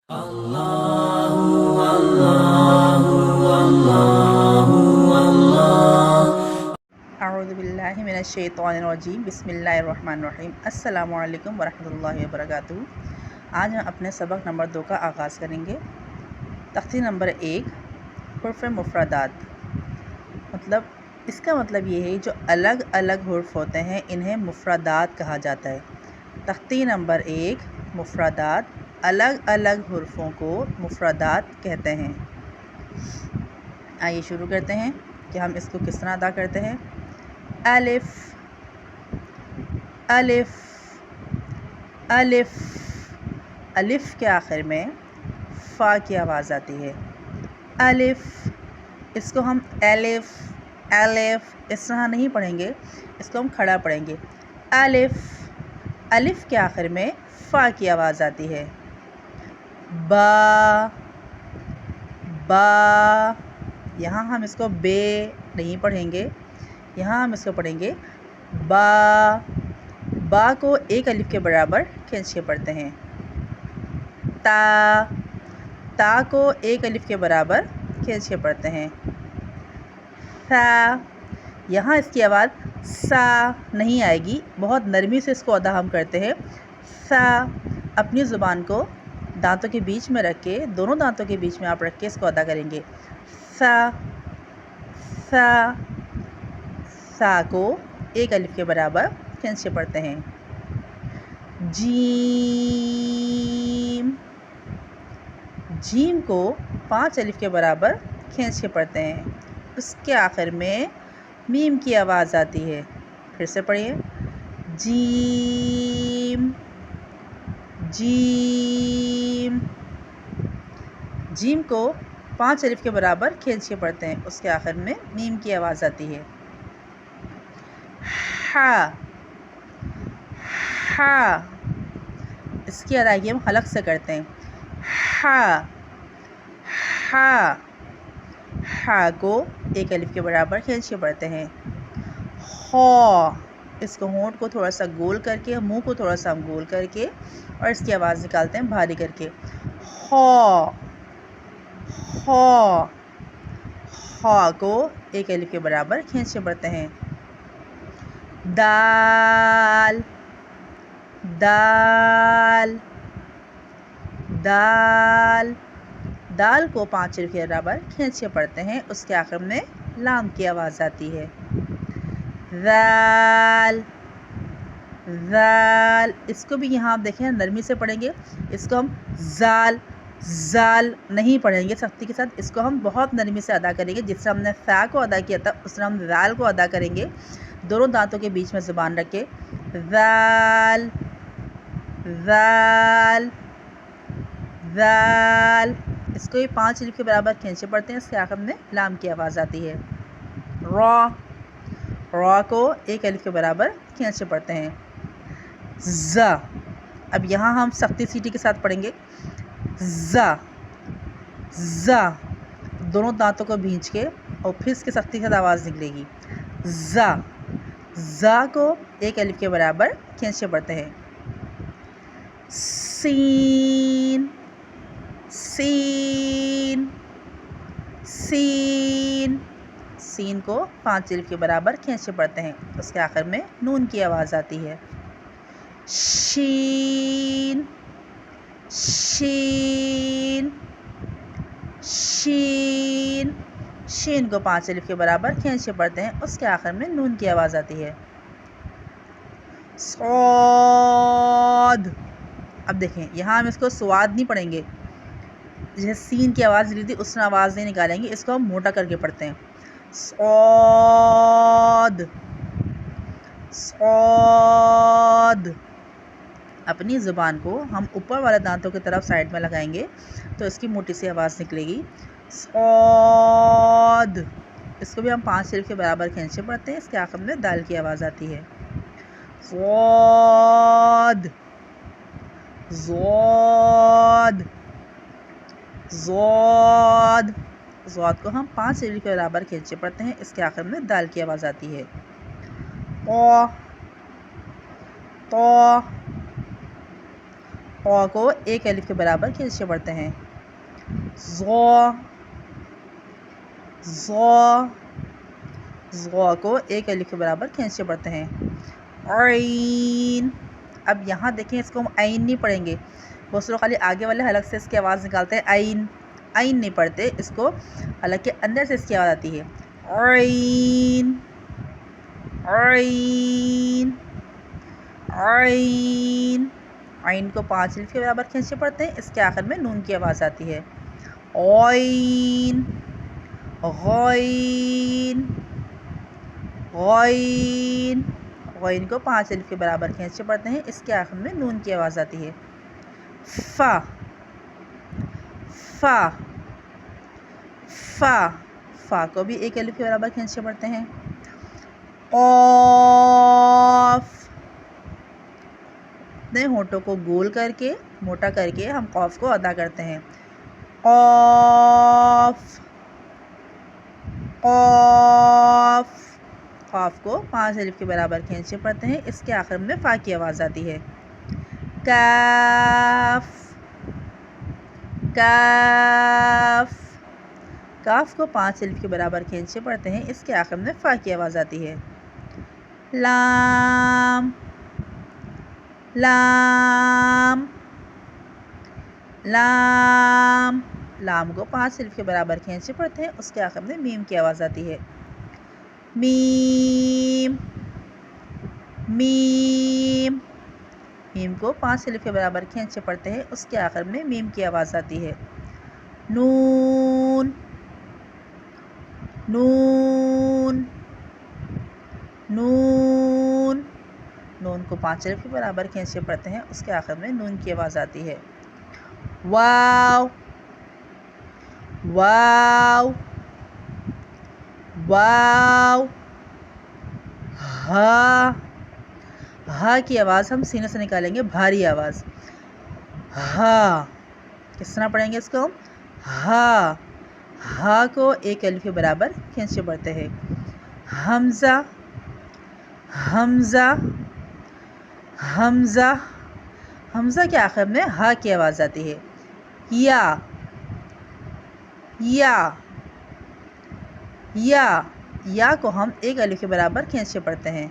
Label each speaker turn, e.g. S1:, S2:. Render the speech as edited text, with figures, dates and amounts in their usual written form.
S1: اعوذ باللہ من الشیطان الرجیم بسم اللہ الرحمن الرحیم السلام علیکم ورحمۃ اللہ وبرکاتہ۔ آج ہم اپنے سبق نمبر 2 کا آغاز کریں گے۔ تختی نمبر 1 حروف مفردات، اس کا مطلب یہ ہے جو الگ الگ حروف ہوتے ہیں انہیں مفردات کہا جاتا ہے۔ تختی نمبر 1 مفردات، الگ الگ حروفوں کو مفردات کہتے ہیں۔ آئیے شروع کرتے ہیں کہ ہم اس کو کس طرح ادا کرتے ہیں۔ الف الف الف، الف کے آخر میں فا کی آواز آتی ہے۔ الف، اس کو ہم الف الف اس طرح نہیں پڑھیں گے، اس کو ہم کھڑا پڑھیں گے۔ الف، الف کے آخر میں فا کی آواز آتی ہے۔ با با، یہاں ہم اس کو بے نہیں پڑھیں گے، یہاں ہم اس کو پڑھیں گے با۔ با کو ایک الف کے برابر کھینچ کے پڑھتے ہیں۔ تا، تا کو ایک الف کے برابر کھینچ کے پڑھتے ہیں۔ سا، یہاں اس کی آواز سا نہیں آئے گی، بہت نرمی سے اس کو ادا ہم کرتے ہیں۔ سا، اپنی زبان کو دانتوں کے بیچ میں رکھ کے، دونوں دانتوں کے بیچ میں آپ رکھ کے اس کو ادا کریں گے۔ سا سا، سا کو ایک الف کے برابر کھینچ کے پڑھتے ہیں۔ جیم، جیم کو 5 الف کے برابر کھینچ کے پڑھتے ہیں، اس کے آخر میں میم کی آواز آتی ہے۔ پھر سے پڑھیے، جیم جیم، جیم کو 5 الف کے برابر کھینچ کے پڑھتے ہیں، اس کے آخر میں میم کی آواز آتی ہے۔ ہا ہا، اس کی ادائیگی ہم حلق سے کرتے ہیں۔ ہا ہا، ہا کو ایک الف کے برابر کھینچ کے پڑھتے ہیں۔ ہو، اس کو ہونٹ کو تھوڑا سا گول کر کے، منہ کو تھوڑا سا ہم گول کر کے اور اس کی آواز نکالتے ہیں بھاری کر کے۔ ہو ہو، ہو کو ایک الف کے برابر کھینچ کے پڑھتے ہیں۔ دال دال دال، دال کو 5 الف کے برابر کھینچ کے پڑھتے ہیں، اس کے آخر میں لام کی آواز آتی ہے۔ ذال ذال، اس کو بھی یہاں آپ دیکھیں نرمی سے پڑھیں گے، اس کو ہم زال زال نہیں پڑھیں گے سختی کے ساتھ، اس کو ہم بہت نرمی سے ادا کریں گے۔ جس طرح ہم نے فا کو ادا کیا تھا اس طرح ہم ذال کو ادا کریں گے، دونوں دانتوں کے بیچ میں زبان رکھ کے۔ ذال ذال ذال، اس کو بھی 5 الف کے برابر کھینچے پڑھتے ہیں، اس کے آخر میں لام کی آواز آتی ہے۔ را، را کو ایک الف کے برابر کھینچے پڑھتے ہیں۔ ز، اب یہاں ہم سختی سیٹی کے ساتھ پڑھیں گے۔ ز ز، دونوں دانتوں کو بھینچ کے اور پھر اس کے سختی کے ساتھ آواز نکلے گی۔ ز، ز کو ایک الف کے برابر کھینچے پڑھتے ہیں۔ سین سین سین، سین کو 5 الف کے برابر کھینچے پڑھتے ہیں، اس کے آخر میں نون کی آواز آتی ہے۔ شین شین شین، شین کو 5 الف کے برابر کھینچ کے پڑھتے ہیں، اس کے آخر میں نون کی آواز آتی ہے۔ صاد، اب دیکھیں یہاں ہم اس کو سواد نہیں پڑھیں گے، جیسے سین کی آواز نکلی تھی اس طرح آواز نہیں نکالیں گے، اس کو ہم موٹا کر کے پڑھتے ہیں۔ صاد صاد، اپنی زبان کو ہم اوپر والے دانتوں کی طرف سائڈ میں لگائیں گے تو اس کی موٹی سی آواز نکلے گی۔ صاد، اس کو بھی ہم 5 الف کے برابر کھینچے پڑھتے ہیں، اس کے آخر میں دال کی آواز آتی ہے۔ ضاد ضاد ضاد، ضاد کو ہم 5 الف کے برابر کھینچے پڑھتے ہیں، اس کے آخر میں دال کی آواز آتی ہے۔ طا طا قا کو ایک الف کے برابر کھینچ کے پڑھتے ہیں. ظا ظا ظا کو ایک الف کے برابر کھینچ کے پڑھتے ہیں. عین. اب یہاں دیکھیں اس کو ہم عین نہیں پڑھیں گے. بہت سے لوگ خالی آگے والے حلق سے اس کی آواز نکالتے ہیں. عین عین نہیں پڑھتے اس کو، حلق کے اندر سے اس کی آواز آتی ہے. عین عین عین. عین کو 5 الف کے برابر کھینچ کے پڑھتے ہیں. اس کے آخر میں نون کی آواز آتی ہے. غین غین غین. غین کو 5 الف کے برابر کھینچ کے پڑھتے ہیں. اس کے آخر میں نون کی آواز آتی ہے. فا فا فا. فا کو بھی ایک الف کے برابر کھینچ کے پڑھتے ہیں. قاف. اپنے ہونٹوں کو گول کر کے موٹا کر کے ہم قاف کو ادا کرتے ہیں. قاف قاف. قاف کو 5 الف کے برابر کھینچ کے پڑھتے ہیں. اس کے آخر میں فا کی آواز آتی ہے. کاف کاف. کاف کو 5 الف کے برابر کھینچ کے پڑھتے ہیں. اس کے آخر میں فا کی آواز آتی ہے. لام لام لام. لام کو 5 الف کے برابر کھینچ کے پڑھتے ہیں. اس کے آخر میں میم کی آواز آتی ہے. میم میم. میم کو 5 الف کے برابر کھینچ کے پڑھتے ہیں. اس کے آخر میں میم کی آواز آتی ہے. نون نون نون. نون کو 5 الف کے برابر کھینچ کے پڑھتے ہیں. اس کے آخر میں نون کی آواز آتی ہے. واو واو واو. ہا. ہا کی آواز ہم سینے سے نکالیں گے، بھاری آواز. ہا. کس طرح پڑھیں گے اس کو ہم؟ ہا. ہا کو ایک الف کے برابر کھینچ کے پڑھتے ہیں. حمزہ حمزہ حمزہ. حمزہ کے آخر میں ہا کی آواز آتی ہے. یا یا یا. یا کو ہم ایک الف کے برابر کھینچ کے پڑھتے ہیں.